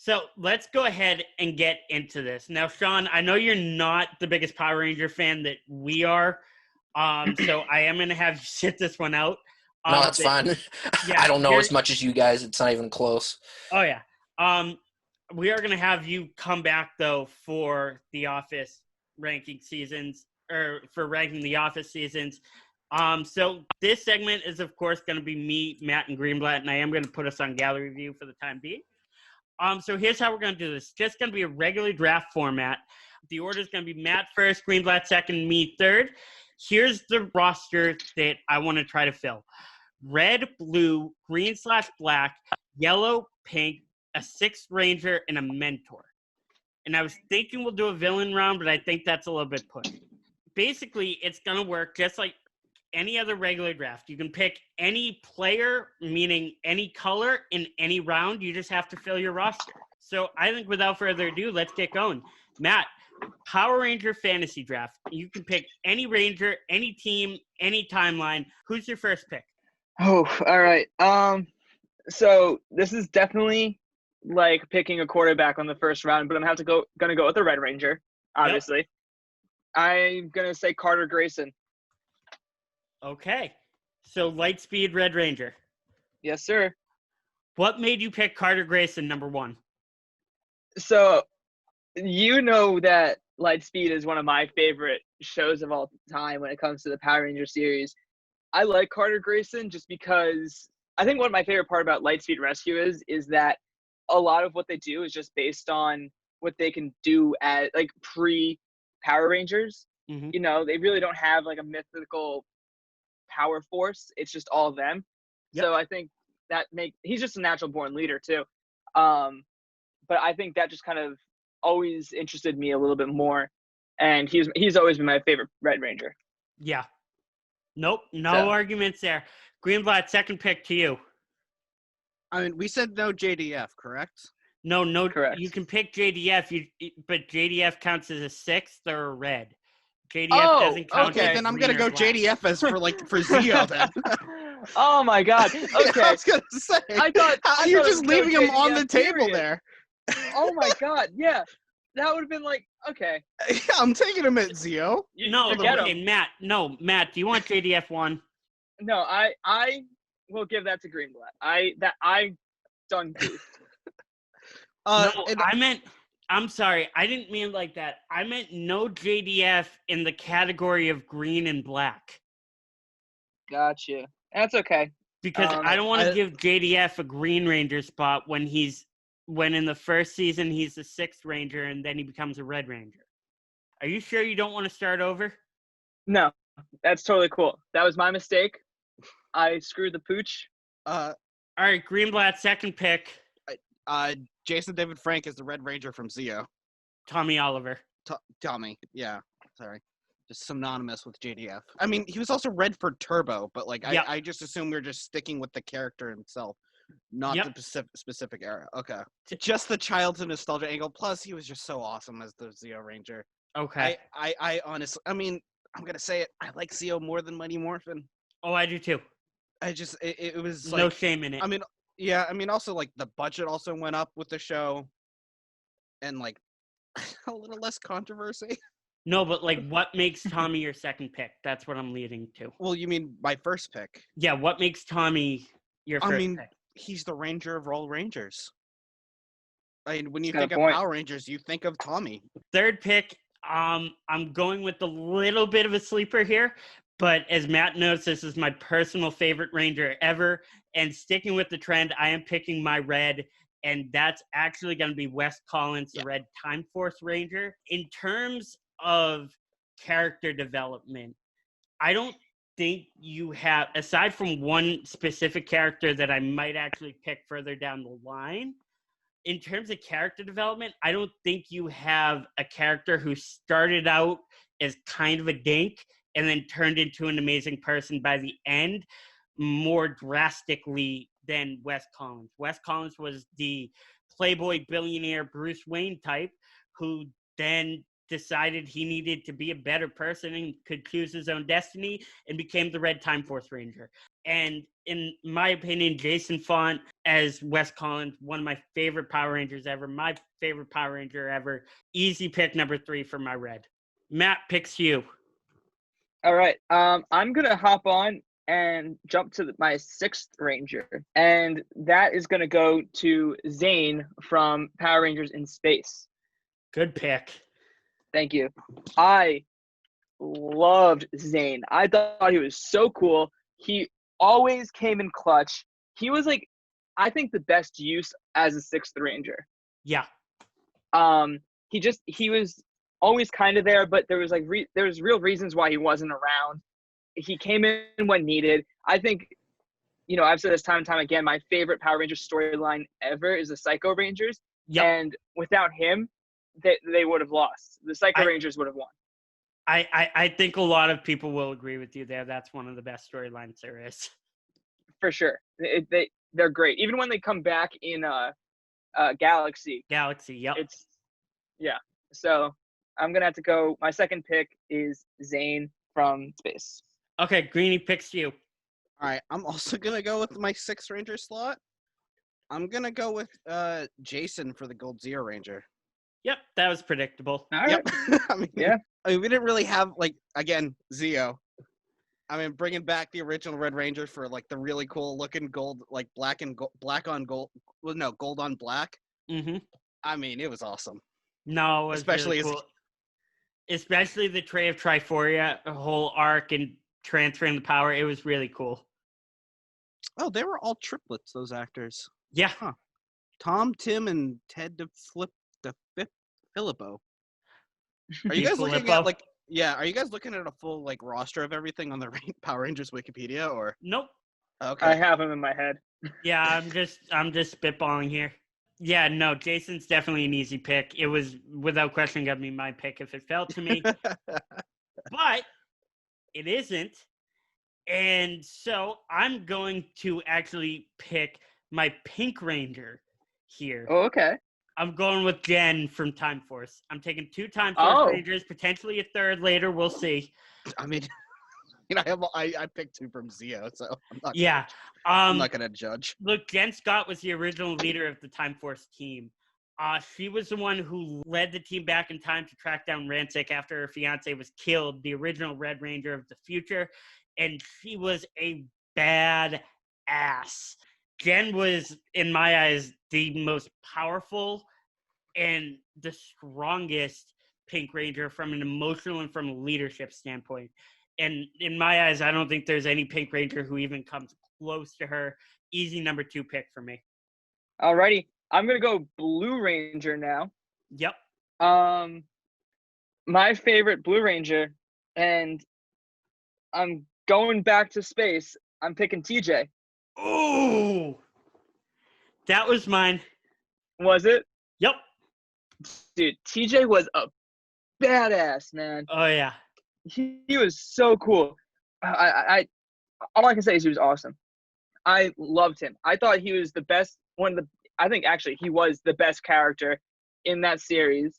So let's go ahead and get into this. Now, Sean, I know you're not the biggest Power Ranger fan that we are. So I am going to have you sit this one out. No, that's fine. Yeah, I don't know as much as you guys. It's not even close. Oh, yeah. We are going to have you come back, though, for the Office ranking seasons, or for ranking the Office seasons. So this segment is, of course, going to be me, Matt, and Greenblatt, and I am going to put us on gallery view for the time being. So here's how we're going to do this. Just going to be a regular draft format. The order is going to be Matt first, Greenblatt second, me third. Here's the roster that I want to try to fill. Red, blue, green/black, yellow, pink, a sixth ranger, and a mentor. And I was thinking we'll do a villain round, but I think that's a little bit pushed. Basically, it's going to work just like any other regular draft. You can pick any player, meaning any color, in any round. You just have to fill your roster. So I think without further ado, let's get going. Matt, Power Ranger Fantasy Draft. You can pick any ranger, any team, any timeline. Who's your first pick? Oh, all right. So this is definitely like picking a quarterback on the first round, but I'm gonna go with the Red Ranger, obviously. Yep. I'm gonna say Carter Grayson. Okay. So Lightspeed Red Ranger. Yes, sir. What made you pick Carter Grayson number one? So you know that Lightspeed is one of my favorite shows of all time when it comes to the Power Ranger series. I like Carter Grayson just because I think one of my favorite part about Lightspeed Rescue is that a lot of what they do is just based on what they can do at like pre-Power Rangers. Mm-hmm. You know, they really don't have like a mythical power force. It's just all of them. Yep. So I think he's just a natural born leader too. But I think that just kind of always interested me a little bit more. And he's always been my favorite Red Ranger. Yeah. Nope. No arguments there. Greenblatt, second pick to you. I mean, we said no JDF, correct? No. Correct. You can pick JDF, but JDF counts as a sixth or a red. JDF doesn't count. Okay, then I'm gonna go black. JDF as for Zeo then. Oh my God. Okay. I was gonna say. You're just leaving him on the table there. Oh my God. Yeah. That would have been like, okay. Yeah, I'm taking him at Zeo. Matt, do you want JDF 1? No, I will give that to Greenblatt. I done goofed. I'm sorry, I didn't mean like that. I meant no JDF in the category of green and black. Gotcha. That's okay. Because I don't want to give JDF a Green Ranger spot when in the first season he's the sixth Ranger and then he becomes a Red Ranger. Are you sure you don't want to start over? No, that's totally cool. That was my mistake. I screwed the pooch. All right, Greenblatt, second pick. Jason David Frank is the Red Ranger from Zeo. Tommy Oliver. Tommy, yeah. Sorry. Just synonymous with JDF. I mean, he was also red for Turbo, but like I just assume we're just sticking with the character himself, not the specific era. Okay. Just the childhood nostalgia angle. Plus, he was just so awesome as the Zeo Ranger. Okay. I honestly, I mean, I'm going to say it. I like Zeo more than Mighty Morphin. Oh, I do too. It was like, no shame in it. I mean, yeah, I mean, also, like, the budget also went up with the show, and, like, a little less controversy. No, but, like, what makes Tommy your second pick? That's what I'm leading to. Well, you mean my first pick? Yeah, what makes Tommy your first pick? He's the Ranger of all Rangers. I mean, when you think of Power Rangers, you think of Tommy. Third pick, I'm going with a little bit of a sleeper here, but as Matt knows, this is my personal favorite Ranger ever. And sticking with the trend, I am picking my red, and that's actually going to be Wes Collins, the Red Time Force Ranger. In terms of character development, I don't think you have, aside from one specific character that I might actually pick further down the line, in terms of character development, I don't think you have a character who started out as kind of a dink and then turned into an amazing person by the end more drastically than Wes Collins. Wes Collins was the playboy billionaire Bruce Wayne type who then decided he needed to be a better person and could choose his own destiny and became the Red Time Force Ranger. And in my opinion, Jason Font as Wes Collins, one of my favorite Power Rangers ever, my favorite Power Ranger ever. Easy pick number 3 for my red. Matt picks you. All right. I'm gonna hop on and jump to my 6th Ranger, and that is gonna go to Zane from Power Rangers in Space. Good pick. Thank you. I loved Zane. I thought he was so cool. He always came in clutch. He was like, I think, the best use as a 6th Ranger. Yeah. He was always kind of there, but there was like there was real reasons why he wasn't around. He came in when needed. I think, I've said this time and time again, my favorite Power Rangers storyline ever is the Psycho Rangers. Yep. And without him, they would have lost. The Psycho Rangers would have won. I think a lot of people will agree with you there. That's one of the best storylines there is. For sure. They're great. Even when they come back in Galaxy. Galaxy, yep. So I'm going to have to go. My second pick is Zane from Space. Okay, Greenie picks you. All right, I'm also going to go with my 6th Ranger slot. I'm going to go with Jason for the Gold Zero Ranger. Yep, that was predictable. All right. Yep. Yeah. We didn't really have, again, Zeo. Bringing back the original Red Ranger for, the really cool looking gold, black on gold. Well, no, gold on black. Mm-hmm. It was awesome. No, it was especially really cool. Especially the Tray of Triforia, the whole arc and transferring the power. It was really cool. Oh, they were all triplets, those actors. Yeah. Huh. Tom, Tim, and Ted Filippo. Are you guys looking at are you guys looking at a full roster of everything on the Power Rangers Wikipedia or? Nope. Okay. I have him in my head. Yeah, I'm just spitballing here. Yeah, no, Jason's definitely an easy pick. It was without question gonna be my pick if it fell to me. But it isn't. And so I'm going to actually pick my Pink Ranger here. Oh, okay. I'm going with Jen from Time Force. I'm taking 2 Time Force Rangers, potentially a 3rd later. We'll see. I picked 2 from Zeo, so I'm not gonna judge. Look, Jen Scott was the original leader of the Time Force team. She was the one who led the team back in time to track down Rancic after her fiance was killed, the original Red Ranger of the future, and she was a bad ass. Jen was, in my eyes, the most powerful and the strongest Pink Ranger from an emotional and from a leadership standpoint. And in my eyes, I don't think there's any Pink Ranger who even comes close to her. Easy number 2 pick for me. Alrighty. I'm going to go Blue Ranger now. Yep. My favorite Blue Ranger, and I'm going back to space. I'm picking TJ. Ooh. That was mine. Was it? Yep. Dude, TJ was a badass, man. Oh, yeah. He was so cool. I all I can say is he was awesome. I loved him. I thought he was the best I think actually he was the best character in that series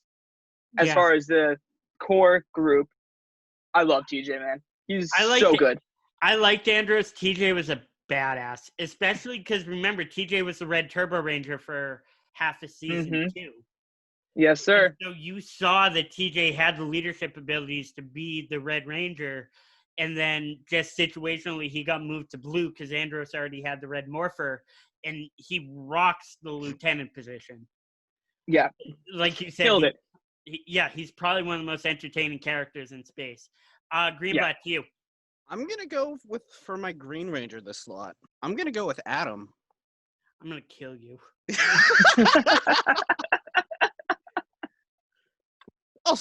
as far as the core group. I love TJ, man. He's so good. I liked Andros. TJ was a badass, especially because remember, TJ was the Red Turbo Ranger for half a season too. Yes, sir. And so you saw that TJ had the leadership abilities to be the Red Ranger, and then just situationally he got moved to Blue because Andros already had the Red Morpher, and he rocks the lieutenant position. Yeah. Like you said, killed it. He's probably one of the most entertaining characters in space. Greenblatt, to you. I'm going to go for my Green Ranger this slot. I'm going to go with Adam. I'm going to kill you.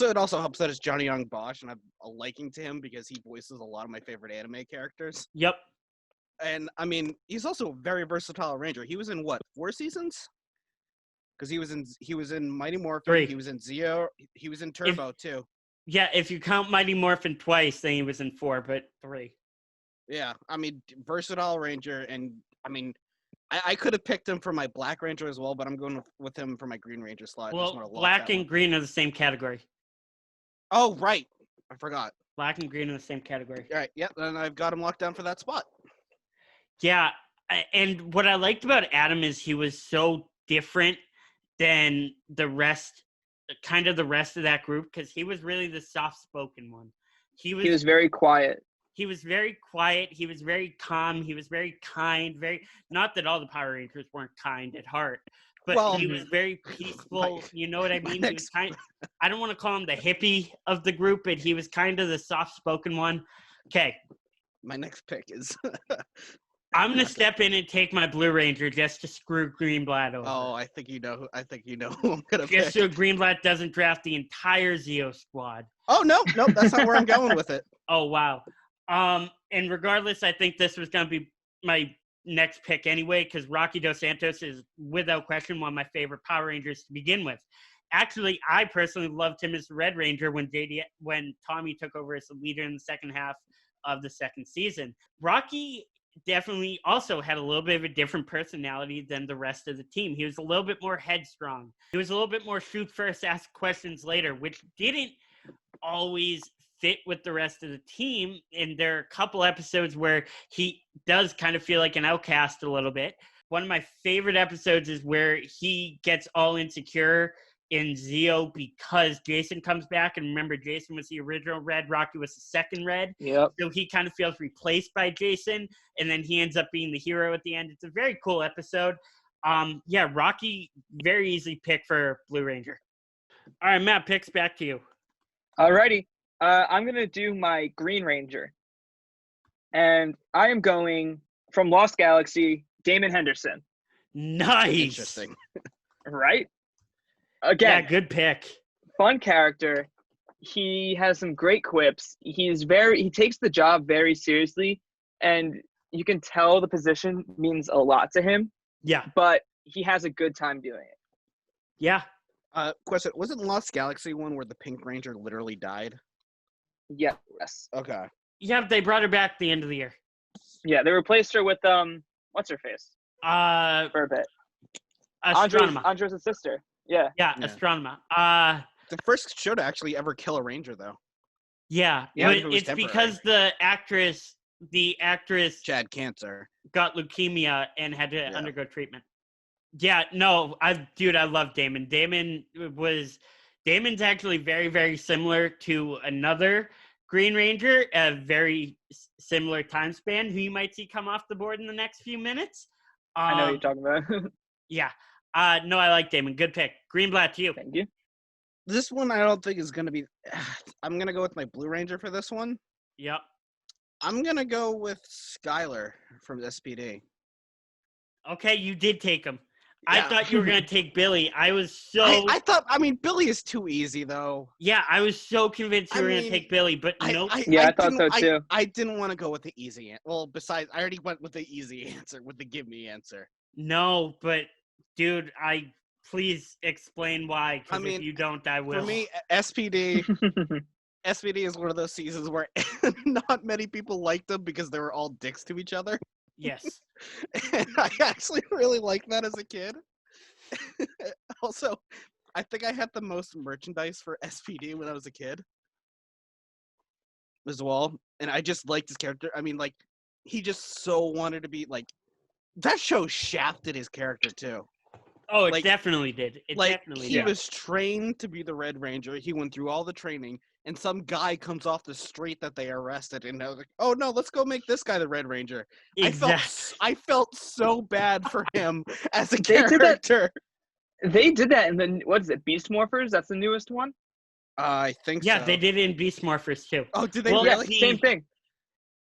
It also helps that it's Johnny Young Bosch, and I have a liking to him because he voices a lot of my favorite anime characters. Yep. And, he's also a very versatile Ranger. He was in, 4 seasons? Because he was in Mighty Morphin, 3. He was in Zeo, he was in Turbo, too. Yeah, if you count Mighty Morphin twice, then he was in 4, but 3. Yeah, versatile Ranger, and, I could have picked him for my Black Ranger as well, but I'm going with him for my Green Ranger slot. Well, Black and Green are the same category. Oh, right. I forgot. Black and Green are the same category. All right, yep, and I've got him locked down for that spot. Yeah, And what I liked about Adam is he was so different than the rest of that group, because he was really the soft-spoken one. He was very quiet. He was very quiet. He was very calm. He was very kind. Not that all the Power Rangers weren't kind at heart, but he was very peaceful. You know what I mean? He was I don't want to call him the hippie of the group, but he was kind of the soft-spoken one. Okay. My next pick is I'm gonna step in and take my Blue Ranger just to screw Greenblatt over. Oh, I think you know who I'm gonna pick. Just so Greenblatt doesn't draft the entire Zeo squad. Oh no, that's not where I'm going with it. Oh wow. And regardless, I think this was gonna be my next pick anyway, because Rocky Dos Santos is without question one of my favorite Power Rangers to begin with. Actually, I personally loved him as the Red Ranger when Tommy took over as the leader in the second half of the second season. Rocky definitely also had a little bit of a different personality than the rest of the team. He was a little bit more headstrong. He was a little bit more shoot first, ask questions later, which didn't always fit with the rest of the team. And there are a couple episodes where he does kind of feel like an outcast a little bit. One of my favorite episodes is where he gets all insecure in Zeo because Jason comes back. And remember, Jason was the original Red, Rocky was the second Red. Yep. So he kind of feels replaced by Jason, and then he ends up being the hero at the end. It's a very cool episode. Rocky, very easy pick for Blue Ranger. All right, Matt, picks back to you. Alrighty. I'm going to do my Green Ranger. And I am going from Lost Galaxy, Damon Henderson. Nice. Interesting. Right? Again, yeah, good pick. Fun character. He has some great quips. He takes the job very seriously, and you can tell the position means a lot to him. Yeah. But he has a good time doing it. Yeah. Question, wasn't Lost Galaxy one where the Pink Ranger literally died? Yes. Okay. Yeah, they brought her back at the end of the year. Yeah, they replaced her with what's her face? For a bit. Astronema. Andre's sister. Yeah. Yeah, Astronema. The first show to actually ever kill a Ranger, though. Yeah, Yeah, but it's because the actress She had cancer. got leukemia and had to undergo treatment. Yeah, no, I love Damon. Damon's actually very, very similar to another Green Ranger, a very similar time span, who you might see come off the board in the next few minutes. I know what you're talking about. Yeah. No, I like Damon. Good pick. Greenblatt to you. Thank you. This one I don't think is going to be – I'm going to go with my Blue Ranger for this one. Yep. I'm going to go with Skylar from SPD. Okay, you did take him. Yeah. I thought you were going to take Billy. I was so – I thought – I mean, Billy is too easy, though. Yeah, I was so convinced you were going to take Billy, but nope. I thought so, too. I didn't want to go with the easy answer. Well, besides, I already went with the easy answer, with the give me answer. No, but, dude, please explain why, because if you don't, I will. For me, SPD is one of those seasons where not many people liked them because they were all dicks to each other. Yes. And I actually really liked that as a kid. Also, I think I had the most merchandise for SPD when I was a kid as well. And I just liked his character. I mean, like, he just so wanted to be, like, that show shafted his character, too. Oh, it definitely did. He was trained to be the Red Ranger. He went through all the training, and some guy comes off the street that they arrested, and I was like, oh, no, let's go make this guy the Red Ranger. Exactly. I felt so bad for him as a character. They did that in the, what is it, Beast Morphers? That's the newest one? I think so. Yeah, they did it in Beast Morphers, too. Oh, did they well, really? Yeah, same thing.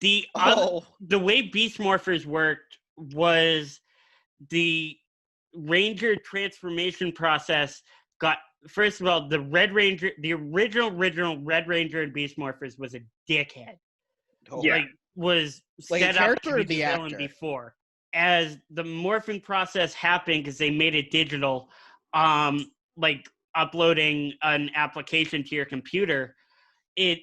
The way Beast Morphers worked was the Ranger transformation process got, first of all, the Red Ranger, the original Red Ranger in Beast Morphers was a dickhead. Yeah. Was like set a up character to be or the the villain actor? before. As the morphing process happened, because they made it digital, like uploading an application to your computer, it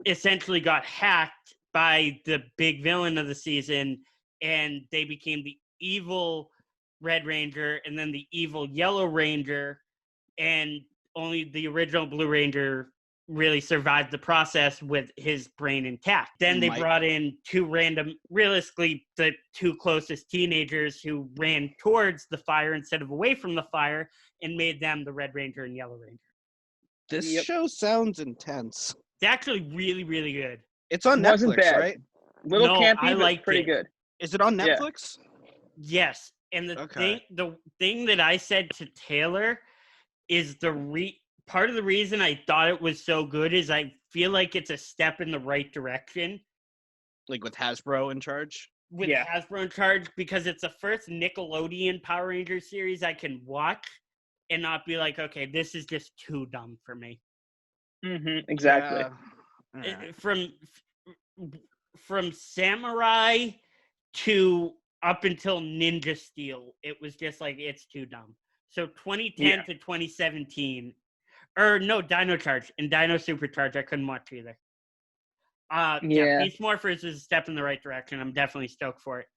essentially got hacked by the big villain of the season, and they became the evil Red Ranger and then the evil Yellow Ranger, and only the original Blue Ranger really survived the process with his brain intact. Then they brought in two random, realistically, the two closest teenagers who ran towards the fire instead of away from the fire and made them the Red Ranger and Yellow Ranger. This show sounds intense. It's actually really, really good. It's on Netflix, right? Little campy, but pretty good. Is it on Netflix? Yes. And the thing that I said to Taylor is part of the reason I thought it was so good is I feel like it's a step in the right direction. Like with Hasbro in charge? With Hasbro in charge, because it's the first Nickelodeon Power Rangers series I can watch and not be like, okay, this is just too dumb for me. Mm-hmm, exactly. From Samurai to up until Ninja Steel, it was just like, it's too dumb. So 2010 to 2017, or no, Dino Charge and Dino Supercharge, I couldn't watch either. Beast Morphers is a step in the right direction. I'm definitely stoked for it.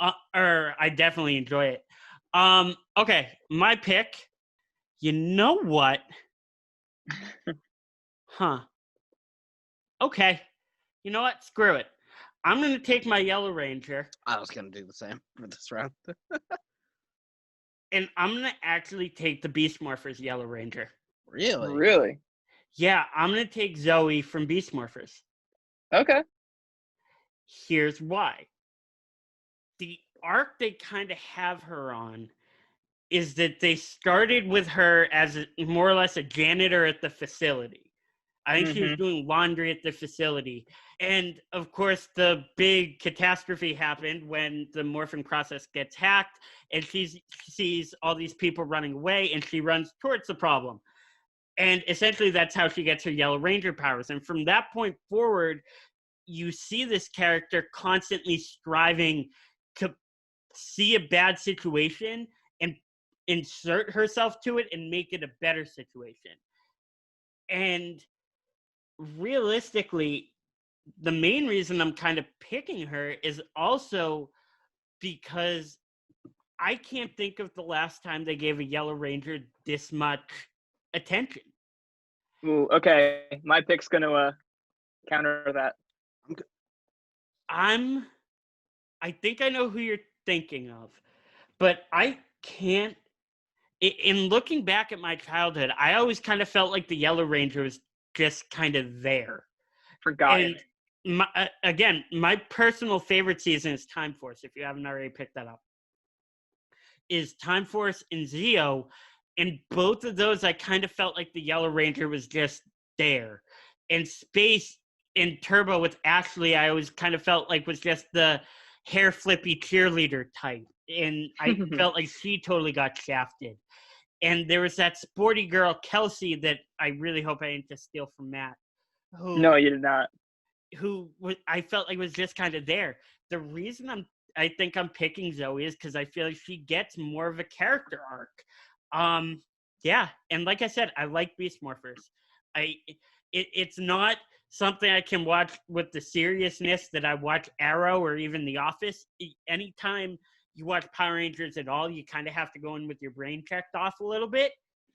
I definitely enjoy it. Okay, my pick. You know what? Okay. You know what? Screw it. I'm going to take my Yellow Ranger. I was going to do the same for this round. And I'm going to actually take the Beast Morphers Yellow Ranger. Really? Yeah, I'm going to take Zoe from Beast Morphers. Okay. Here's why. The arc they kind of have her on is that they started with her as more or less a janitor at the facility. I think she was doing laundry at the facility. And, of course, the big catastrophe happened when the morphing process gets hacked, and she sees all these people running away, and she runs towards the problem. And essentially that's how she gets her Yellow Ranger powers. And from that point forward, you see this character constantly striving to see a bad situation and insert herself to it and make it a better situation. And realistically, the main reason I'm kind of picking her is also because I can't think of the last time they gave a Yellow Ranger this much attention. Ooh, okay. My pick's going to counter that. I think I know who you're thinking of, but I can't. In looking back at my childhood, I always kind of felt like the Yellow Ranger was just kind of there. Forgotten. And my personal favorite season is Time Force, if you haven't already picked that up. Is Time Force and Zeo, and both of those I kind of felt like the Yellow Ranger was just there. And Space and Turbo with Ashley, I always kind of felt like was just the hair flippy cheerleader type. And I felt like she totally got shafted. And there was that sporty girl, Kelsey, that I really hope I didn't just steal from Matt. No, you did not. I felt like was just kind of there. The reason I think I'm picking Zoe is because I feel like she gets more of a character arc. Yeah, and like I said, I like Beast Morphers. It's not something I can watch with the seriousness that I watch Arrow or even The Office. Anytime you watch Power Rangers at all, you kind of have to go in with your brain checked off a little bit.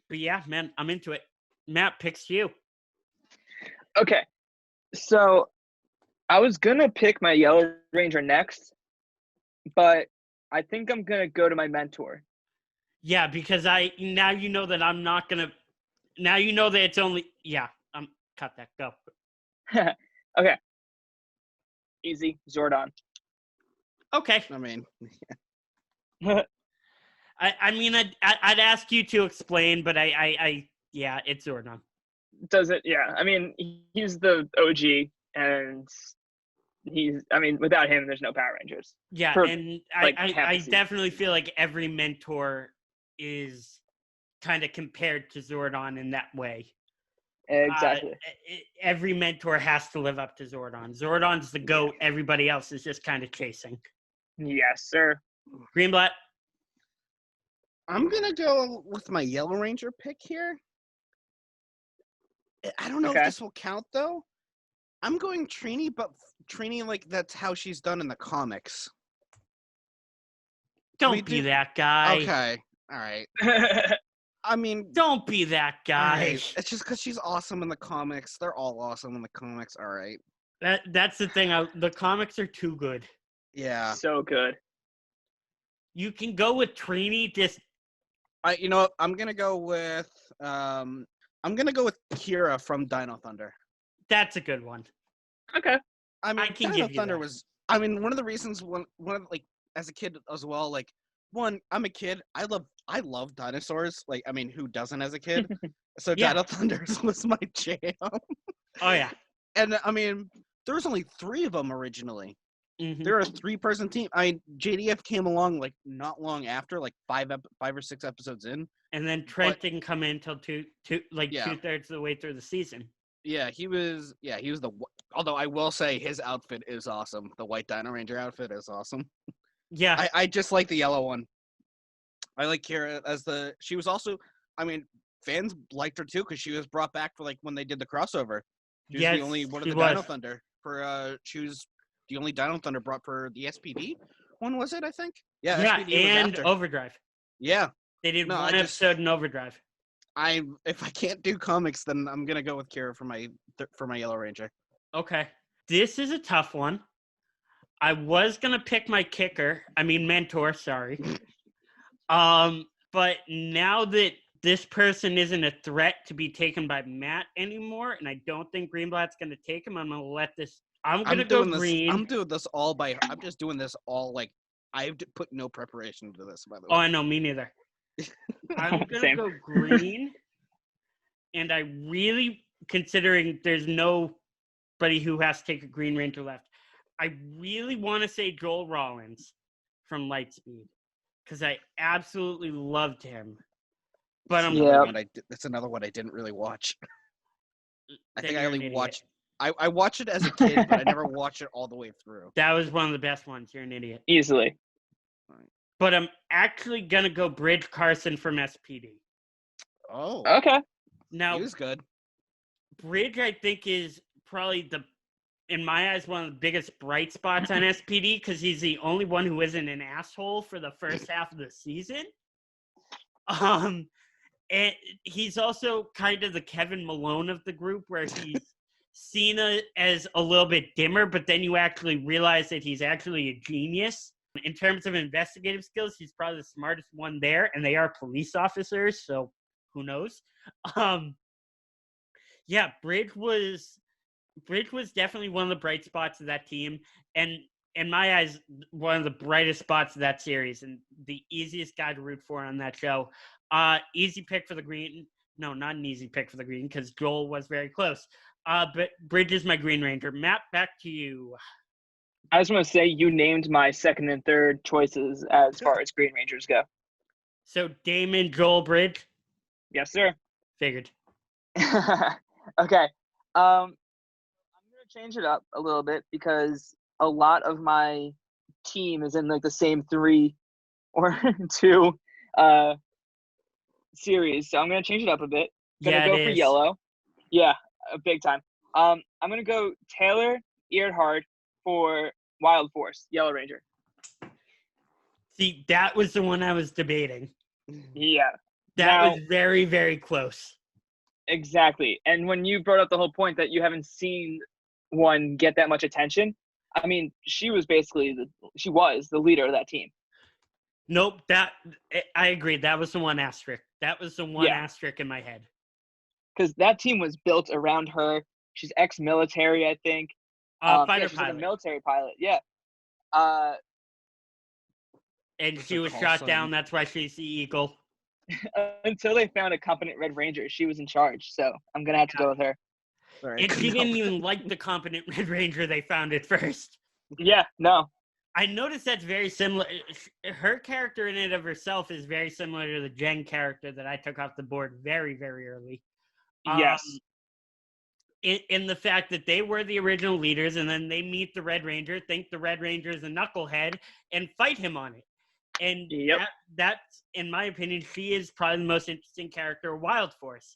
But yeah, man, I'm into it. Matt, picks you. Okay, so I was going to pick my Yellow Ranger next, but I think I'm going to go to my mentor. Yeah, because now you know that I'm not going to, now you know that it's only, cut that, go. Okay. Easy, Zordon. Okay. I mean, I'd ask you to explain, but it's Zordon. Does it? Yeah. I mean, he's the OG, and without him, there's no Power Rangers. Yeah, and I definitely feel like every mentor is kind of compared to Zordon in that way. Exactly. Every mentor has to live up to Zordon. Zordon's the GOAT. Everybody else is just kind of chasing. Yes, sir. Greenblatt? I'm going to go with my Yellow Ranger pick here. I don't know if this will count, though. I'm going Trini, but Trini, like, that's how she's done in the comics. Don't be that guy. Okay. All right. I mean, Don't be that guy. right. It's just because she's awesome in the comics. They're all awesome in the comics. All right. That's the thing. The comics are too good. Yeah. So good. You can go with Trini. Just You know what? I'm gonna go with Kira from Dino Thunder. that's a good one. Okay. I mean, I can Dino give you Thunder that. was. I mean, one of the reasons like as a kid as well. Like, one, I'm a kid. I love dinosaurs. Like, I mean, who doesn't as a kid? So Yeah. Dino Thunder was my jam. Oh yeah. And I mean, there was only 3 of them originally. Mhm. They're a 3-person team. I mean, JDF came along like not long after, like 5 or 6 episodes in. And then Trent didn't come in until Yeah. 2/3 of the way through the season. Yeah, he was the. Although I will say his outfit is awesome. The white Dino Ranger outfit is awesome. Yeah. I just like the yellow one. I like Kira as the. She was also. I mean, fans liked her too because she was brought back for like when they did the crossover. She was the only one of the Dino Thunder for. She was the only Dino Thunder brought for the SPD one, was it? I think. Yeah. Yeah, SPD was and after. Overdrive. Yeah. They did No, one episode in Overdrive. If I can't do comics, then I'm gonna go with Kira for my Yellow Ranger. Okay. This is a tough one. I was gonna pick my mentor, sorry. But now that this person isn't a threat to be taken by Matt anymore, and I don't think Greenblatt's gonna take him, I'm gonna go green. I'm doing this all I'm just doing this all like I've put no preparation into this, by the way. Oh, I know, me neither. I'm gonna go green, and I really, considering there's nobody who has to take a Green Ranger left, I really want to say Joel Rollins from Lightspeed because I absolutely loved him. But that's another one I didn't really watch. I then think I you're an only idiot. watched. I watched it as a kid, but I never watched it all the way through. That was one of the best ones. You're an idiot. Easily. But I'm actually gonna go Bridge Carson from SPD. Oh, Okay. Now, he was good. Bridge, I think, is probably in my eyes, one of the biggest bright spots on SPD because he's the only one who isn't an asshole for the first half of the season. And he's also kind of the Kevin Malone of the group, where he's seen as a little bit dimmer, but then you actually realize that he's actually a genius. In terms of investigative skills, he's probably the smartest one there, and they are police officers, so who knows? Yeah, Bridge was definitely one of the bright spots of that team, and in my eyes, one of the brightest spots of that series, and the easiest guy to root for on that show. Easy pick for the green. No, not an easy pick for the green, because Joel was very close. But Bridge is my Green Ranger. Matt, back to you. I just want to say you named my second and third choices as far as Green Rangers go. So Damon, Joel, Bridge? Yes, sir. Figured. Okay. I'm going to change it up a little bit because a lot of my team is in like the same 3 or 2 series. So I'm going to change it up a bit. Gonna go for yellow. Yeah, big time. I'm going to go Taylor Earhart for Wild Force, Yellow Ranger. See, that was the one I was debating. Yeah. That was very, very close. Exactly. And when you brought up the whole point that you haven't seen one get that much attention, I mean, she was the leader of that team. Nope, I agree. That was the one asterisk. That was the one asterisk in my head. Because that team was built around her. She's ex-military, I think. Fighter she's pilot. Like a military pilot, yeah. And she was shot down. That's why she's the Eagle. Until they found a competent Red Ranger, she was in charge. So I'm going to have to go with her. And she didn't even like the competent Red Ranger they found at first. Yeah, no. I noticed that's very similar. Her character in and of herself is very similar to the Jen character that I took off the board very, very early. Yes. In the fact that they were the original leaders, and then they meet the Red Ranger, think the Red Ranger is a knucklehead, and fight him on it. And that's, in my opinion, she is probably the most interesting character of Wild Force.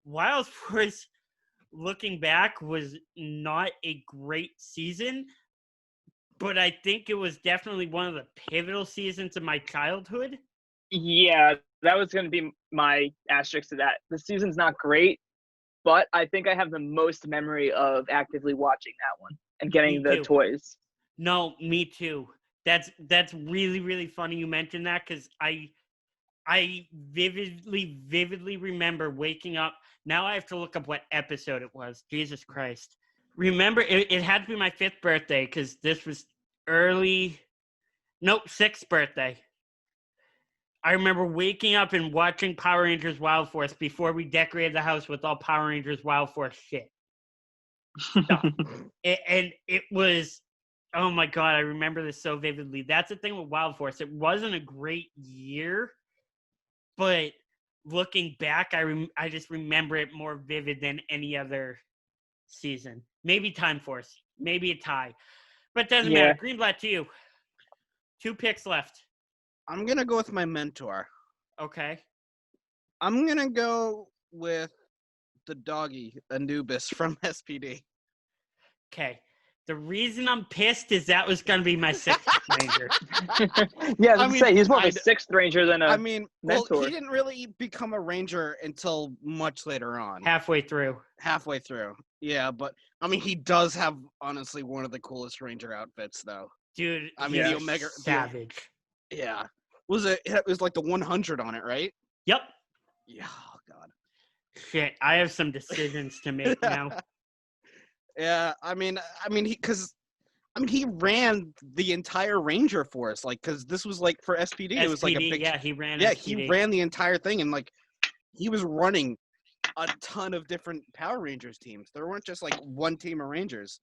Wild Force, looking back, was not a great season, but I think it was definitely one of the pivotal seasons of my childhood. Yeah, that was going to be my asterisk to that. The season's not great, but I think I have the most memory of actively watching that one and getting the too. toys. No, me too. That's really, really funny you mentioned that, because I vividly remember waking up. Now I have to look up what episode it was. Jesus Christ. Remember, it had to be my 5th birthday, because this was early. Nope, 6th birthday. I remember waking up and watching Power Rangers Wild Force before we decorated the house with all Power Rangers Wild Force shit. Stuff. And it was, oh my God, I remember this so vividly. That's the thing with Wild Force. It wasn't a great year, but looking back, I just remember it more vivid than any other season. Maybe Time Force, maybe a tie, but it doesn't matter. Greenblatt to you. 2 picks left. I'm gonna go with my mentor. Okay. I'm gonna go with the doggy Anubis from SPD. Okay. The reason I'm pissed is that was going to be my 6th Ranger. Yeah, I was say he's more of a 6th Ranger than a mentor. Well, he didn't really become a Ranger until much later on. Halfway through. Yeah, but I mean, he does have honestly one of the coolest Ranger outfits, though. Dude, I mean, the Omega savage. Yeah. It was like the 100 on it, right? Yep. Yeah, oh God. Shit, I have some decisions to make now. Yeah, I mean, he ran the entire Ranger force, like, because this was like for SPD, it was like a big. Yeah, he ran. Yeah, SPD. he ran the entire thing, and like, he was running a ton of different Power Rangers teams. There weren't just like one team of Rangers,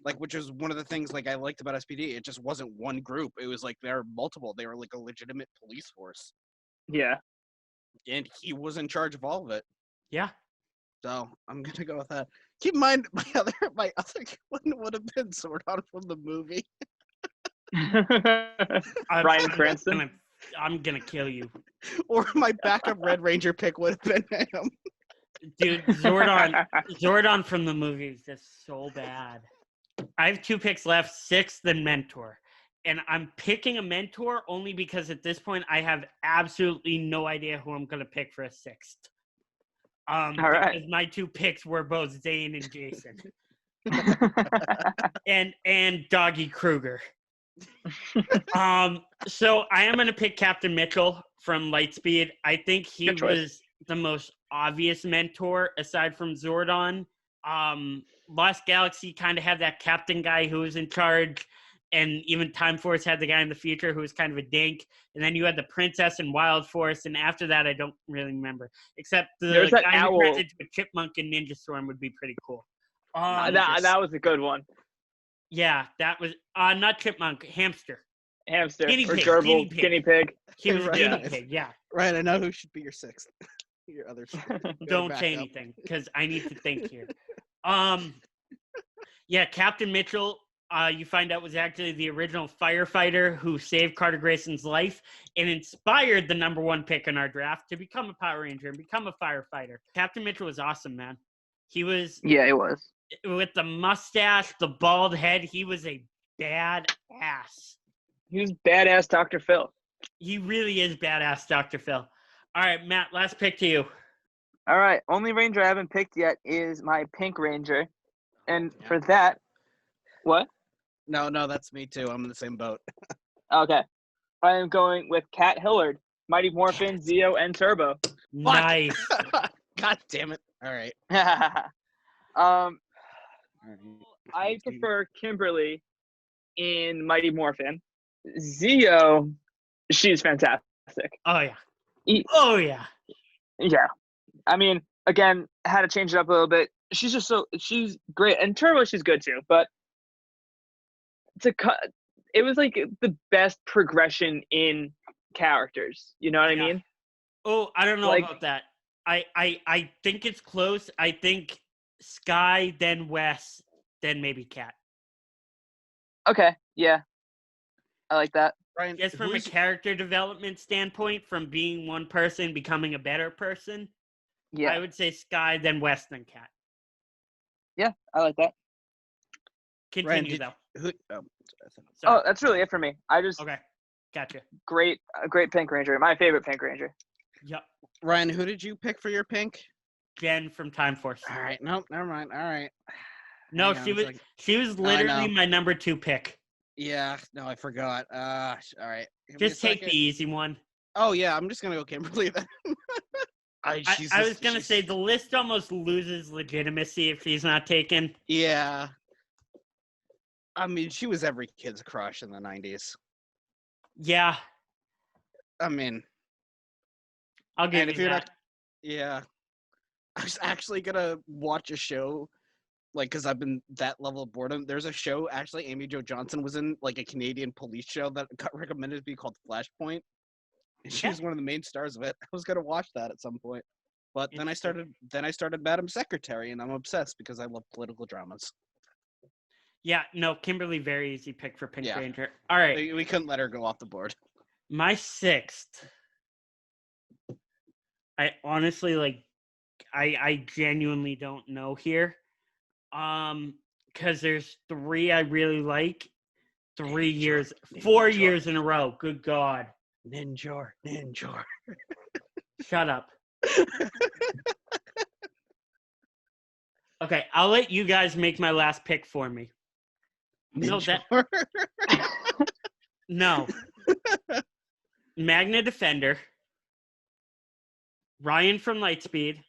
like, which is one of the things like I liked about SPD. It just wasn't one group. It was like there were multiple. They were like a legitimate police force. Yeah. And he was in charge of all of it. Yeah. So I'm gonna go with that. Keep in mind, my other one would have been Zordon from the movie. Ryan Berentsen. I'm gonna kill you. Or my backup Red Ranger pick would have been him. Dude, Zordon from the movie is just so bad. I have 2 picks left, 6th and mentor. And I'm picking a mentor only because at this point I have absolutely no idea who I'm gonna pick for a 6th. All right. Because my 2 picks were both Zane and Jason. and Doggy Kruger. So I am gonna pick Captain Mitchell from Lightspeed. I think he was the most obvious mentor aside from Zordon. Lost Galaxy kind of had that captain guy who was in charge, and even Time Force had the guy in the future who was kind of a dink. And then you had the Princess and Wild Force, and after that, I don't really remember. Except the guy who turned into a chipmunk in Ninja Storm would be pretty cool. That was a good one. Yeah, that was not chipmunk, hamster. Guinea pig. He was a guinea pig, yeah. Ryan, I know who should be your 6th. Your other 6th. Don't say anything, because I need to think here. Yeah, Captain Mitchell, you find out was actually the original firefighter who saved Carter Grayson's life and inspired the number 1 pick in our draft to become a Power Ranger and become a firefighter. Captain Mitchell was awesome, man. He was. Yeah, he was. With the mustache, the bald head, he was a badass. He was badass Dr. Phil. He really is badass Dr. Phil. All right, Matt, last pick to you. All right, only Ranger I haven't picked yet is my Pink Ranger. And for that, what? No, that's me too. I'm in the same boat. Okay. I am going with Cat Hillard, Mighty Morphin, Zeo, and Turbo. Nice. God damn it. All right. I prefer Kimberly in Mighty Morphin. Zeo, she's fantastic. Oh, yeah. Yeah. I mean, again, had to change it up a little bit. She's great. And Turbo, she's good too. But it was like the best progression in characters. You know what I mean? Oh, I don't know about that. I think it's close. I think Sky, then Wes, then maybe Cat. Okay, yeah. I like that. Ryan, just from a character development standpoint, from being one person, becoming a better person, I would say Sky, then Wes, then Cat. Yeah, I like that. Continue, Ryan, that's really it for me. Okay. Gotcha. A great Pink Ranger. My favorite Pink Ranger. Yep. Ryan, who did you pick for your pink? Jen from Time Force. All right. Nope. Never mind. All right. No, Hang on, she was I literally know. my number 2 pick. Yeah. No, I forgot. All right. Give Just me a take the second. easy one. Oh yeah, I'm just gonna go Kimberly then. I was gonna say the list almost loses legitimacy if she's not taken. Yeah. I mean, she was every kid's crush in the 90s. Yeah, I mean, I'll give if you you're that. not, yeah. I was actually gonna watch a show, like, because I've been that level of boredom. There's a show, actually, Amy Jo Johnson was in, like, a Canadian police show that got recommended to be called Flashpoint. And she was one of the main stars of it. I was gonna watch that at some point. But then I started Madam Secretary, and I'm obsessed because I love political dramas. Yeah, no, Kimberly, very easy pick for Pink Yeah. Ranger. All right, We couldn't let her go off the board. my 6th. I honestly I genuinely don't know here. Because there's 3 I really like. 4 years in a row. Good God. Ninja. Shut up. Okay, I'll let you guys make my last pick for me. No. Magna Defender. Ryan from Lightspeed.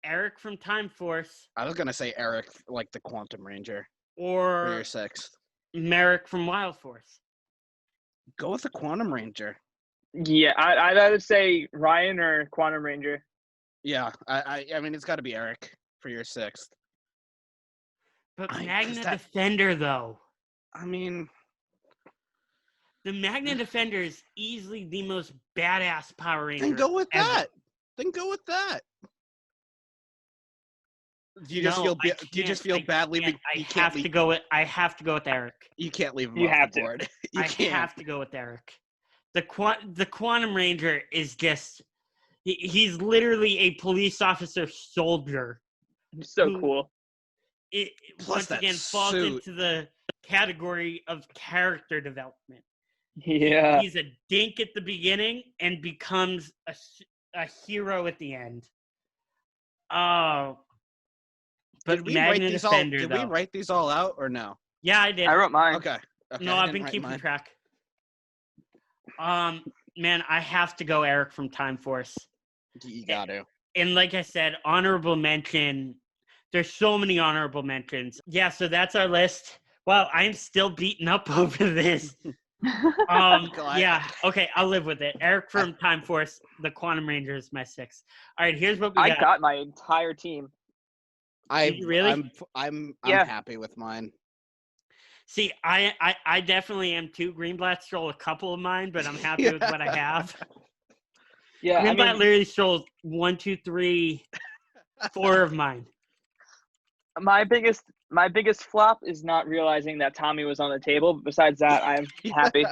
Eric from Time Force. I was gonna say Eric, like the Quantum Ranger. Or For your 6th. Merrick from Wild Force. Go with the Quantum Ranger. Yeah, I'd either say Ryan or Quantum Ranger. Yeah, I mean it's got to be Eric for your 6th. But Magna Defender, though. I mean, the Magna Defender is easily the most badass Power Ranger. Then go with ever. that. Then go with that. Do you just feel bad leaving? I have to go with Eric. You can't leave him You off have the to. board. I have to go with Eric. The Quantum Ranger is just he's literally a police officer soldier. So cool. Once again falls into the category of character development. Yeah. He's a dink at the beginning and becomes a hero at the end. Oh. But Did we Magna write these Defender, all? Did we write these all out or no? Yeah, I did. I wrote mine. Okay. No, I've been keeping track. Man, I have to go Eric from Time Force. You got to. And like I said, honorable mention. There's so many honorable mentions. Yeah, so that's our list. Wow, I'm still beaten up over this. Yeah, okay, I'll live with it. Eric from Time Force, the Quantum Ranger is my 6th. All right, here's what we got. I got my entire team. Really? I'm happy with mine. See, I definitely am too. Greenblatt stole a couple of mine, but I'm happy with what I have. Yeah, Greenblatt literally stole 1, 2, 3, 4 of mine. My biggest flop is not realizing that Tommy was on the table. Besides that, I'm happy.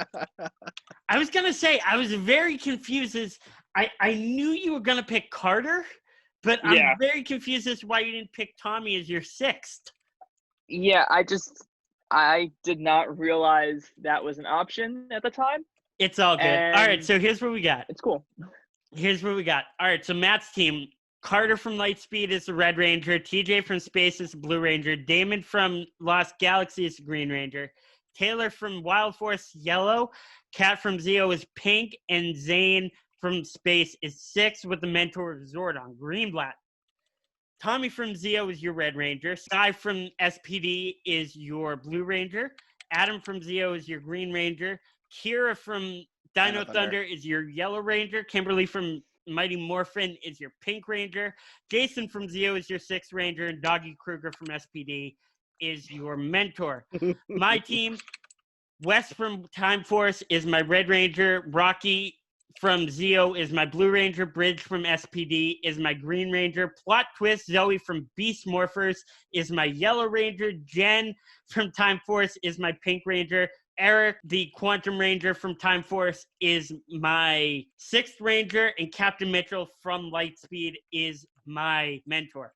I was gonna say I was very confused. I knew you were gonna pick Carter, but I'm very confused as to why you didn't pick Tommy as your 6th. Yeah, I did not realize that was an option at the time. It's all good. All right, so here's what we got. It's cool. Here's what we got. All right, so Matt's team. Carter from Lightspeed is the Red Ranger. TJ from Space is the Blue Ranger. Damon from Lost Galaxy is the Green Ranger. Taylor from Wild Force, Yellow. Kat from Zeo is Pink. And Zane from Space is 6 with the mentor of Zordon, Greenblatt. Tommy from Zeo is your Red Ranger. Sky from SPD is your Blue Ranger. Adam from Zeo is your Green Ranger. Kira from Dino Thunder is your Yellow Ranger. Kimberly from Mighty Morphin is your Pink Ranger. Jason from Zeo is your 6th Ranger. And Doggy Kruger from SPD is your mentor. My team, Wes from Time Force is my Red Ranger. Rocky from Zeo is my Blue Ranger. Bridge from SPD is my Green Ranger. Plot twist, Zoe from Beast Morphers is my Yellow Ranger. Jen from Time Force is my Pink Ranger. Eric, the Quantum Ranger from Time Force, is my 6th Ranger, and Captain Mitchell from Lightspeed is my mentor.